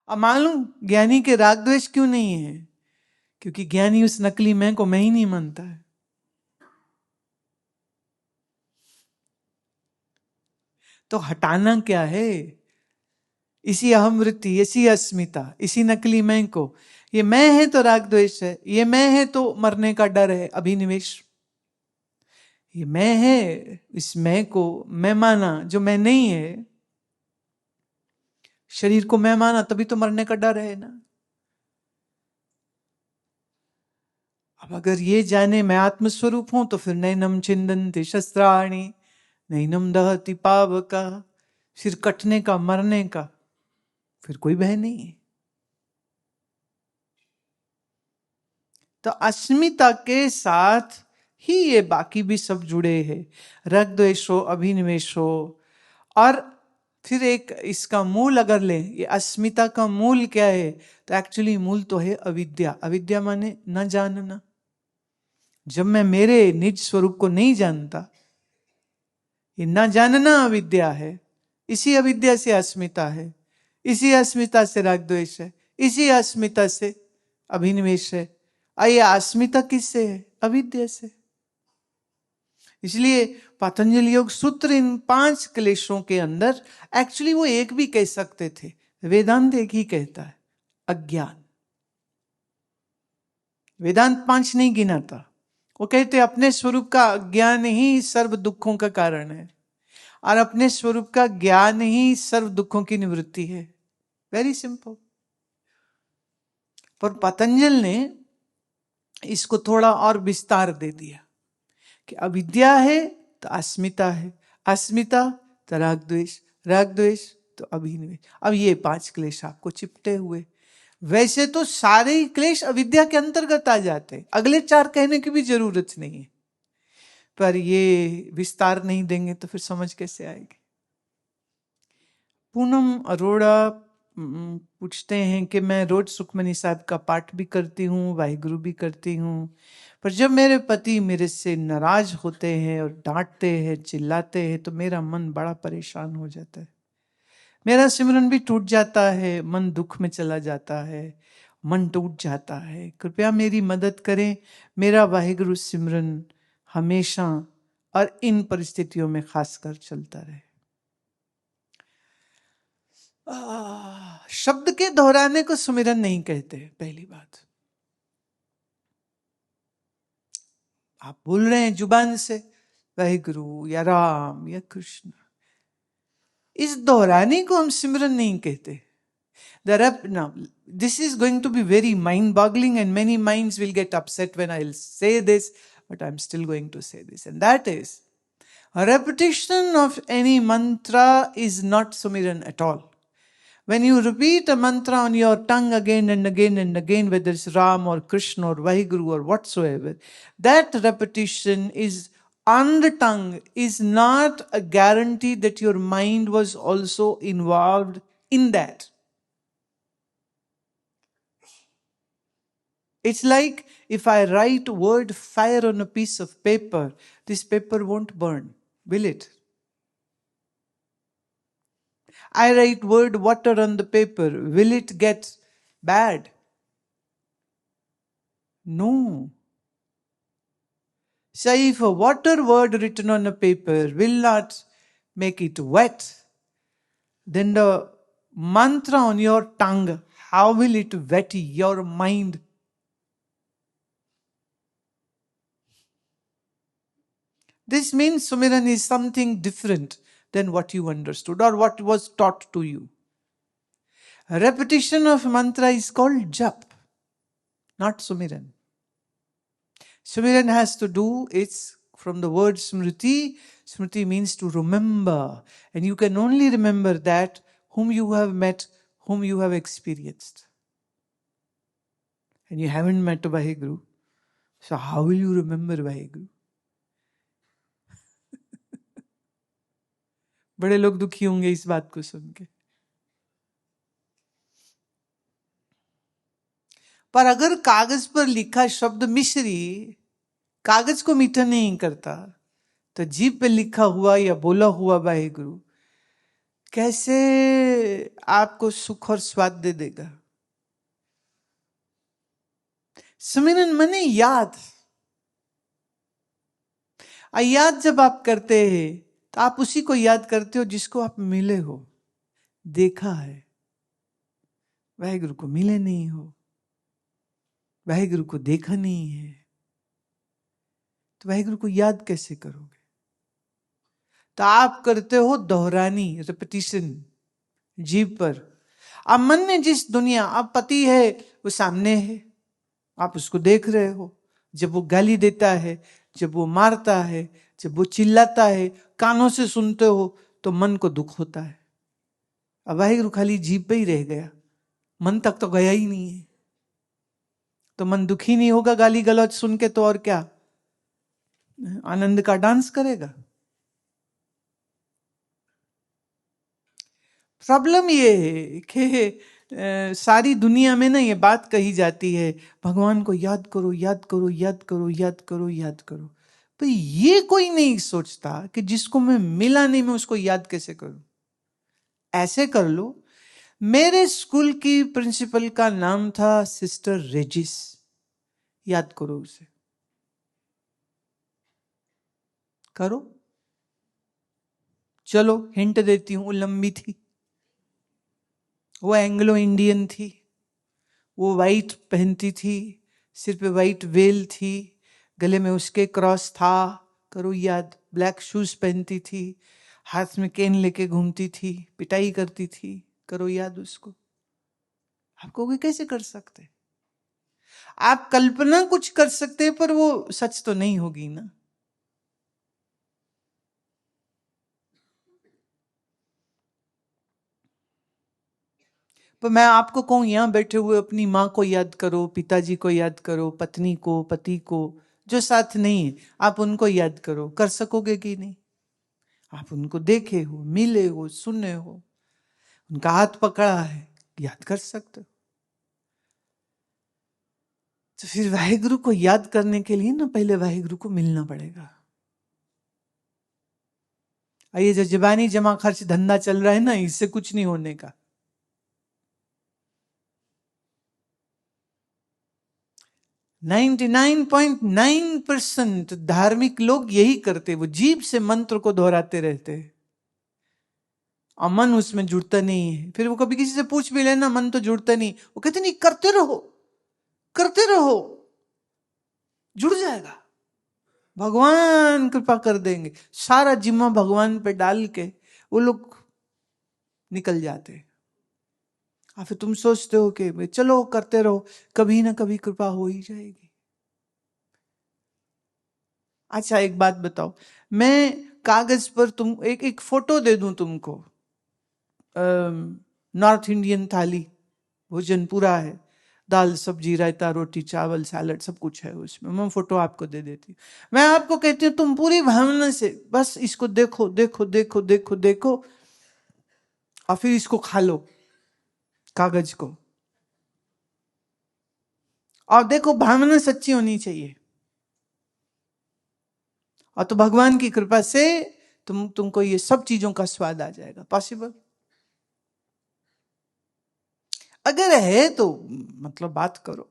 अब मालूम ज्ञानी के राग द्वेष क्यों नहीं है? क्योंकि ज्ञानी उस नकली मैं को मैं ही नहीं मानता है। तो हटाना क्या है? इसी अहम वृत्ति, इसी अस्मिता, इसी नकली मैं को। ये मैं है तो राग द्वेष है, ये मैं है तो मरने का डर है, अभिनिवेश। ये मैं है, इस मैं को मैं माना जो मैं नहीं है, शरीर को मैं माना, तभी तो मरने का डर है ना। अब अगर ये जाने मैं आत्मस्वरूप हूं तो फिर नैनम छिंदन्ति शस्त्राणि नैनम दहति पावका, सिर कटने का, मरने का फिर कोई भय नहीं है। तो अस्मिता के साथ ही ये बाकी भी सब जुड़े हैं, रग द्वेषो, अभिनिवेशो। और फिर एक इसका मूल अगर ले, ये अस्मिता का मूल क्या है? तो एक्चुअली मूल तो है अविद्या। अविद्या माने न जानना। जब मैं मेरे निज स्वरूप को नहीं जानता, ये न जानना अविद्या है। इसी अविद्या से अस्मिता है, इसी अस्मिता से राग द्वेष है, इसी अस्मिता से अभिनिवेश है। ये अस्मिता किससे है? अविद्या से। इसलिए पतंजलि योग सूत्र इन 5 क्लेशों के अंदर, एक्चुअली वो एक भी कह सकते थे, वेदांत एक ही कहता है, अज्ञान। वेदांत 5 नहीं गिनाता। वो कहते अपने स्वरूप का अज्ञान ही सर्व दुखों का कारण है, और अपने स्वरूप का ज्ञान ही सर्व दुखों की निवृत्ति है। Very simple. पर पतंजल ने इसको थोड़ा और विस्तार दे दिया कि अविद्या है तो अस्मिता है, अस्मिता तो राग द्वेष, राग द्वेष तो अभिनिवेश। अब ये 5 क्लेश आपको चिपटे हुए। वैसे तो सारे ही क्लेश अविद्या के अंतर्गत आ जाते हैं, अगले 4 कहने की भी जरूरत नहीं है, पर ये विस्तार नहीं देंगे तो फिर समझ कैसे आएगी। पूनम अरोड़ा पूछते हैं कि मैं रोज सुखमनी साहब का पाठ भी करती हूँ, वाहिगुरु भी करती हूँ, पर जब मेरे पति मेरे से नाराज होते हैं और डांटते हैं, चिल्लाते हैं, तो मेरा मन बड़ा परेशान हो जाता है। मेरा सिमरन भी टूट जाता है, मन दुख में चला जाता है, मन टूट जाता है। कृपया मेरी मदद करें, मेरा वाहिगुरु सिमरन हमेशा और इन परिस्थितियों में खासकर चलता रहे। शब्द के दोहराने को सुमिरन नहीं कहते। पहली बात, आप बोल रहे हैं जुबान से वाहिगुरु या राम या कृष्ण, इस दोहराने को हम सिमरन नहीं कहते। Now, this is going to be very mind-boggling, and many minds will get upset when I'll say this, but I'm still going to say this, and that is, a repetition of any mantra is not sumiran at all. When you repeat a mantra on your tongue again and again and again, whether it's Ram or Krishna or Vaheguru or whatsoever, that repetition is on the tongue is not a guarantee that your mind was also involved in that. It's like if I write word fire on a piece of paper, this paper won't burn, will it? I write word water on the paper, will it get bad? No. So if a water word written on a paper will not make it wet, then the mantra on your tongue, how will it wet your mind? This means Sumiran is something different than what you understood or what was taught to you. A repetition of mantra is called jap, not Sumiran. Sumiran has to do, it's from the word smriti. Smriti means to remember. And you can only remember that whom you have met, whom you have experienced. And you haven't met Vaheguru. So how will you remember Vaheguru? बड़े लोग दुखी होंगे इस बात को सुन के। पर अगर कागज पर लिखा शब्द मिश्री कागज को मीठा नहीं करता, तो जीभ पे लिखा हुआ या बोला हुआ वाहेगुरु कैसे आपको सुख और स्वाद दे देगा। सुमिरन मने याद। याद जब आप करते हैं तो आप उसी को याद करते हो जिसको आप मिले हो, देखा है। वाहिगुरु को मिले नहीं हो, वाहिगुरु को देखा नहीं है, तो वाहिगुरु को याद कैसे करोगे? तो आप करते हो दोहरानी, रिपीटिशन जीव पर। अब मन ने जिस दुनिया, अब पति है वो सामने है, आप उसको देख रहे हो, जब वो गाली देता है, जब वो मारता है, जब वो चिल्लाता है, कानों से सुनते हो तो मन को दुख होता है। अब वाहिगुरु खाली जीभ पे ही रह गया, मन तक तो गया ही नहीं है, तो मन दुखी नहीं होगा गाली गलौज सुन के, तो और क्या आनंद का डांस करेगा। प्रॉब्लम ये है कि सारी दुनिया में ना ये बात कही जाती है, भगवान को याद करो, याद करो, याद करो, याद करो, याद करो। तो ये कोई नहीं सोचता कि जिसको मैं मिला नहीं, मैं उसको याद कैसे करूं। ऐसे कर लो, मेरे स्कूल की प्रिंसिपल का नाम था सिस्टर रेजिस, याद करो उसे, करो। चलो हिंट देती हूं, लंबी थी, वो एंग्लो इंडियन थी, वो वाइट पहनती थी, सिर पे वाइट वेल थी, गले में उसके क्रॉस था, करो याद। ब्लैक शूज पहनती थी, हाथ में केन लेके घूमती थी, पिटाई करती थी, करो याद उसको। आप कहोगे कैसे कर सकते? आप कल्पना कुछ कर सकते हैं, पर वो सच तो नहीं होगी ना। पर मैं आपको कहूं, यहां बैठे हुए अपनी माँ को याद करो, पिताजी को याद करो, पत्नी को, पति को, जो साथ नहीं है आप उनको याद करो, कर सकोगे कि नहीं? आप उनको देखे हो, मिले हो, सुने हो, उनका हाथ पकड़ा है, याद कर सकते हो। तो फिर वाहिगुरु को याद करने के लिए ना पहले वाहिगुरु को मिलना पड़ेगा। ये जो जबानी जमा खर्च धंधा चल रहा है ना, इससे कुछ नहीं होने का। 99.9% धार्मिक लोग यही करते, वो जीभ से मंत्र को दोहराते रहते हैं और मन उसमें जुड़ता नहीं है। फिर वो कभी किसी से पूछ भी लेना, मन तो जुड़ता नहीं, वो कहते नहीं, करते रहो, करते रहो, जुड़ जाएगा, भगवान कृपा कर देंगे। सारा जिम्मा भगवान पे डाल के वो लोग निकल जाते हैं। और फिर तुम सोचते हो कि चलो करते रहो, कभी ना कभी कृपा हो ही जाएगी। अच्छा एक बात बताओ, मैं कागज पर तुम एक एक फोटो दे दूं तुमको, नॉर्थ इंडियन थाली, भोजन पूरा है, दाल सब्जी रायता रोटी चावल सैलड सब कुछ है उसमें, मैं फोटो आपको दे देती हूँ। मैं आपको कहती हूँ तुम पूरी भावना से बस इसको देखो देखो देखो देखो देखो, और फिर इसको खा लो, कागज को, और देखो भावना सच्ची होनी चाहिए, और तो भगवान की कृपा से तुमको ये सब चीजों का स्वाद आ जाएगा। पॉसिबल अगर है तो मतलब बात करो।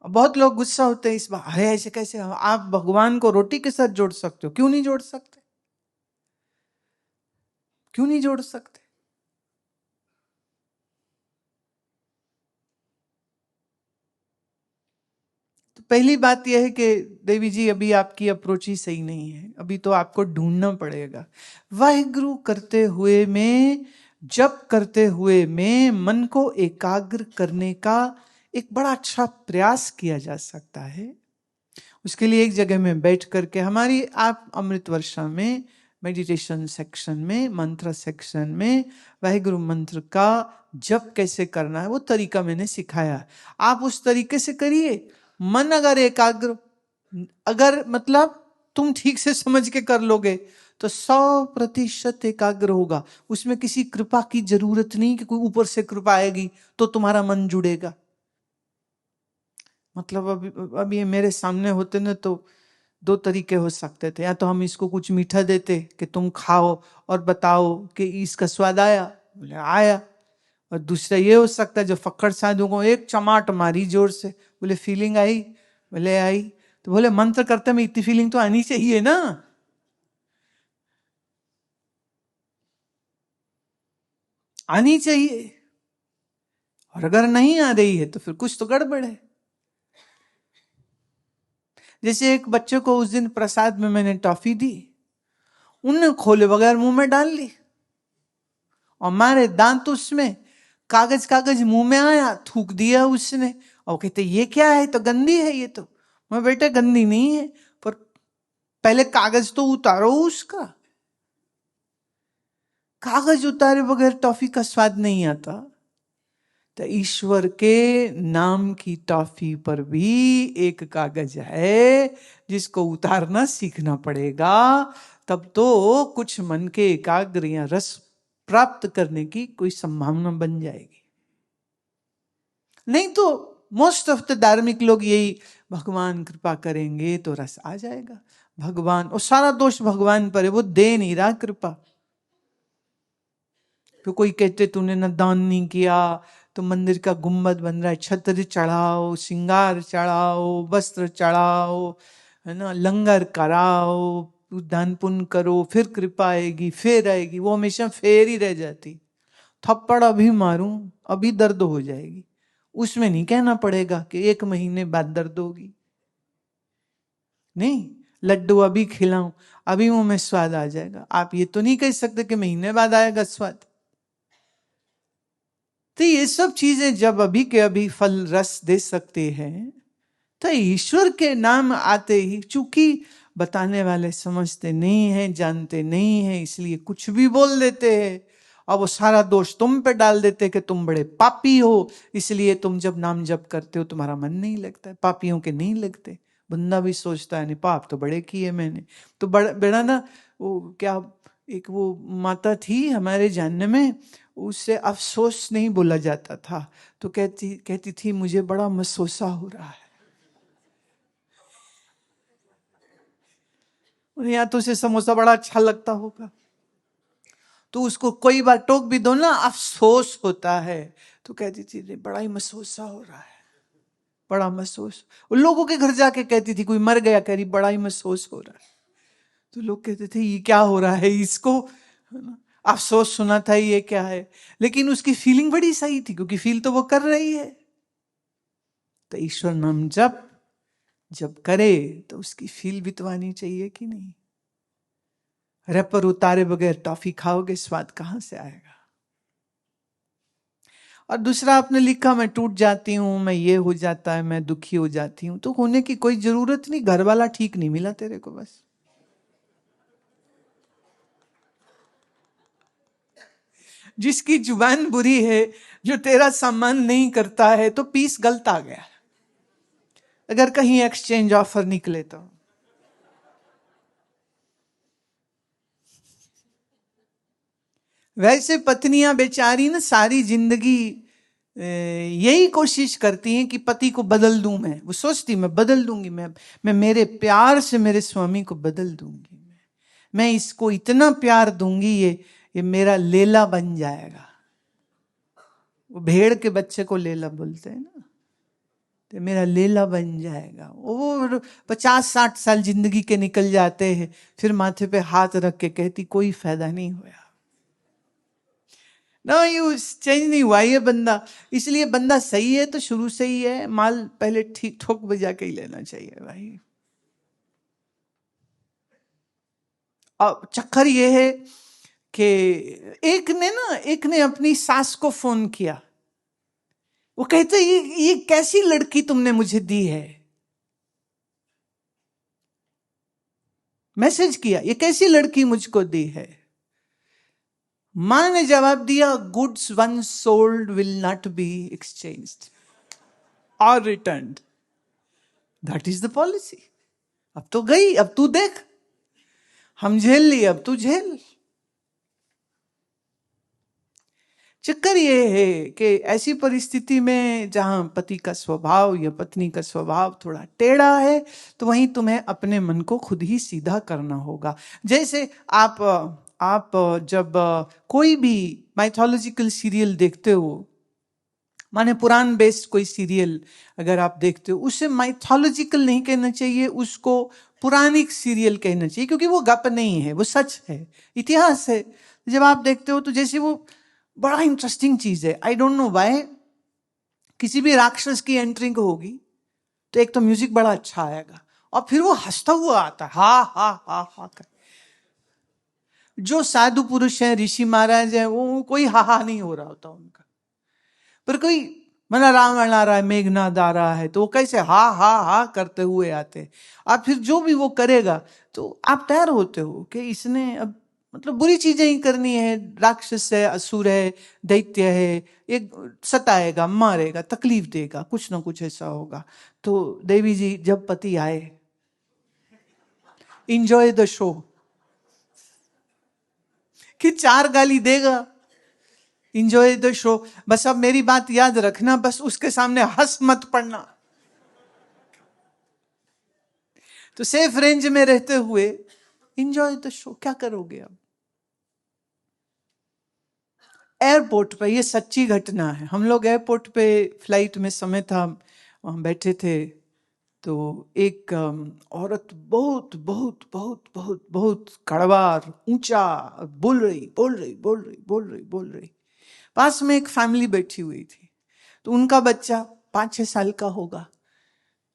बहुत लोग गुस्सा होते हैं इस बात, अरे ऐसे कैसे आप भगवान को रोटी के साथ जोड़ सकते हो? क्यों नहीं जोड़ सकते? क्यों नहीं जोड़ सकते? तो पहली बात यह है कि देवी जी अभी आपकी अप्रोच ही सही नहीं है, अभी तो आपको ढूंढना पड़ेगा। वाहिगुरु करते हुए में, जप करते हुए में मन को एकाग्र करने का एक बड़ा अच्छा प्रयास किया जा सकता है। उसके लिए एक जगह में बैठ करके, हमारी आप अमृत वर्षा में मेडिटेशन सेक्शन में, मंत्र सेक्शन में वाहिगुरु मंत्र का जप कैसे करना है वो तरीका मैंने सिखाया, आप उस तरीके से करिए। मन अगर एकाग्र, अगर मतलब तुम ठीक से समझ के कर लोगे तो 100% एकाग्र होगा। उसमें किसी कृपा की जरूरत नहीं कि कोई ऊपर से कृपा आएगी तो तुम्हारा मन जुड़ेगा। मतलब अभी ये मेरे सामने होते ना तो दो तरीके हो सकते थे, या तो हम इसको कुछ मीठा देते कि तुम खाओ और बताओ कि इसका स्वाद आया, बोले आया। और दूसरा ये हो सकता है जो फक्कड़ साधु को एक चमाट मारी जोर से, बोले फीलिंग आई, बोले आई। तो बोले मंत्र करते में इतनी फीलिंग तो आनी चाहिए ना, आनी चाहिए। और अगर नहीं आ रही है तो फिर कुछ तो गड़बड़ है। जैसे एक बच्चे को उस दिन प्रसाद में मैंने टॉफी दी, उनने खोले बगैर मुंह में डाल ली और मारे दांत उसमें, कागज कागज मुंह में आया, थूक दिया उसने। और कहते ये क्या है, तो गंदी है ये तो। मैं बेटे गंदी नहीं है, पर पहले कागज तो उतारो उसका। कागज उतारे बगैर टॉफी का स्वाद नहीं आता। तो ईश्वर के नाम की टॉफी पर भी एक कागज है जिसको उतारना सीखना पड़ेगा, तब तो कुछ मन के एकाग्र या रस प्राप्त करने की कोई संभावना बन जाएगी। नहीं तो मोस्ट ऑफ द धार्मिक लोग यही, भगवान कृपा करेंगे तो रस आ जाएगा, भगवान, और सारा दोष भगवान पर है, वो दे नहीं रहा कृपा। तो कोई कहते तूने ना दान नहीं किया तो मंदिर का गुम्बद बन रहा है, छत्र चढ़ाओ, श्रृंगार चढ़ाओ, वस्त्र चढ़ाओ, है ना, लंगर कराओ, दान पुण्य करो, फिर कृपा आएगी, फिर आएगी। वो हमेशा फेर ही रह जाती। थप्पड़ अभी मारूं अभी दर्द हो जाएगी, उसमें नहीं कहना पड़ेगा कि 1 महीने बाद दर्द होगी। नहीं, लड्डू अभी खिलाऊं अभी मुंह में स्वाद आ जाएगा, आप ये तो नहीं कह सकते कि महीने बाद आएगा स्वाद। तो ये सब चीजें जब अभी के अभी फल रस दे सकते हैं, तो ईश्वर के नाम आते ही, चूंकि बताने वाले समझते नहीं हैं, जानते नहीं हैं, इसलिए कुछ भी बोल देते हैं। और वो सारा दोष तुम पे डाल देते कि तुम बड़े पापी हो, इसलिए तुम जब नाम जप करते हो तुम्हारा मन नहीं लगता। पापियों के नहीं लगते। बंदा भी सोचता है नहीं, पाप तो बड़े किए मैंने। तो बड़ा ना, वो क्या, एक वो माता थी हमारे जानने में, उससे अफसोस नहीं बोला जाता था, तो कहती थी मुझे बड़ा महसूसा हो रहा है। या तो उसे समोसा बड़ा अच्छा लगता होगा, तो उसको कोई बार टोक भी दो ना, अफसोस होता है। तो कहती थी बड़ा ही महसूसा हो रहा है, बड़ा महसूस। उन लोगों के घर जाके कहती थी, कोई मर गया, कह रही बड़ा ही महसूस हो रहा है। तो लोग कहते थे ये क्या हो रहा है इसको, अफसोस सुना था, ये क्या है। लेकिन उसकी फीलिंग बड़ी सही थी, क्योंकि फील तो वो कर रही है। तो ईश्वर नाम जब करे तो उसकी फील भी तो आनी चाहिए कि नहीं। रैपर उतारे बगैर टॉफी खाओगे, स्वाद कहां से आएगा। और दूसरा आपने लिखा मैं टूट जाती हूं, मैं ये हो जाता है, मैं दुखी हो जाती हूं। तो होने की कोई जरूरत नहीं, घर वाला ठीक नहीं मिला तेरे को बस। जिसकी जुबान बुरी है, जो तेरा सम्मान नहीं करता है, तो पीस गलत आ गया। अगर कहीं एक्सचेंज ऑफर निकले तो वैसे पत्नियां बेचारी ना सारी जिंदगी यही कोशिश करती हैं कि पति को बदल दूं। वो सोचती मैं बदल दूंगी, मैं मेरे प्यार से मेरे स्वामी को बदल दूंगी, मैं इसको इतना प्यार दूंगी, ये मेरा लेला बन जाएगा। वो भेड़ के बच्चे को लेला बोलते हैं ना, तो मेरा लेला बन जाएगा। वो 50-60 साल जिंदगी के निकल जाते हैं, फिर माथे पे हाथ रख के कहती कोई फायदा नहीं हुआ। ना यूज चेंज नहीं हुआ ये बंदा। इसलिए बंदा सही है तो शुरू से ही है, माल पहले ठीक ठोक बजा के ही लेना चाहिए भाई। अब चक्कर ये है कि एक ने अपनी सास को फोन किया। वो कहते ये कैसी लड़की तुमने मुझे दी है। मैसेज किया, ये कैसी लड़की मुझको दी है। मां ने जवाब दिया, goods once sold will not be exchanged और returned, that is the policy. अब तो गई, अब तू देख, हम झेल लिए, अब तू झेल। चक्कर ये है कि ऐसी परिस्थिति में जहां पति का स्वभाव या पत्नी का स्वभाव थोड़ा टेढ़ा है, तो वहीं तुम्हें अपने मन को खुद ही सीधा करना होगा। जैसे आप जब कोई भी माइथोलॉजिकल सीरियल देखते हो, माने पुराण बेस्ड कोई सीरियल अगर आप देखते हो, उसे माइथोलॉजिकल नहीं कहना चाहिए, उसको पुराणिक सीरियल कहना चाहिए, क्योंकि वो गप नहीं है, वो सच है, इतिहास है। जब आप देखते हो तो जैसे वो बड़ा इंटरेस्टिंग चीज है। आई डोंट नो व्हाई, किसी भी राक्षस की एंट्रिंग होगी तो एक तो म्यूजिक बड़ा अच्छा आएगा और फिर वो हंसता हुआ आता है, हा हा हा हा कर। जो साधु पुरुष हैं, ऋषि महाराज हैं, वो कोई हा हा नहीं हो रहा होता उनका, पर कोई मना रावण आ रहा है, मेघनाद आ रहा है, तो वो कैसे हा हा हा करते हुए आते हैं। और फिर जो भी वो करेगा तो आप तैयार होते हो कि इसने अब मतलब बुरी चीजें ही करनी है, राक्षस है, असुर है, दैत्य है, एक सताएगा, मारेगा, तकलीफ देगा, कुछ ना कुछ ऐसा होगा। तो देवी जी जब पति आए, इंजॉय द शो, कि 4 गाली देगा, इंजॉय द शो। बस अब मेरी बात याद रखना, बस उसके सामने हंस मत पड़ना। तो सेफ रेंज में रहते हुए इंजॉय द शो। क्या करोगे अब? एयरपोर्ट पे, ये सच्ची घटना है, हम लोग एयरपोर्ट पे फ्लाइट में समय था, वहां बैठे थे, तो एक औरत बहुत बहुत बहुत बहुत बहुत कड़वा ऊंचा बोल रही बोल रही बोल रही बोल रही बोल रही। पास में एक फैमिली बैठी हुई थी, तो उनका बच्चा 5-6 साल का होगा।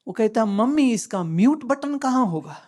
वो कहता, मम्मी इसका म्यूट बटन कहाँ होगा?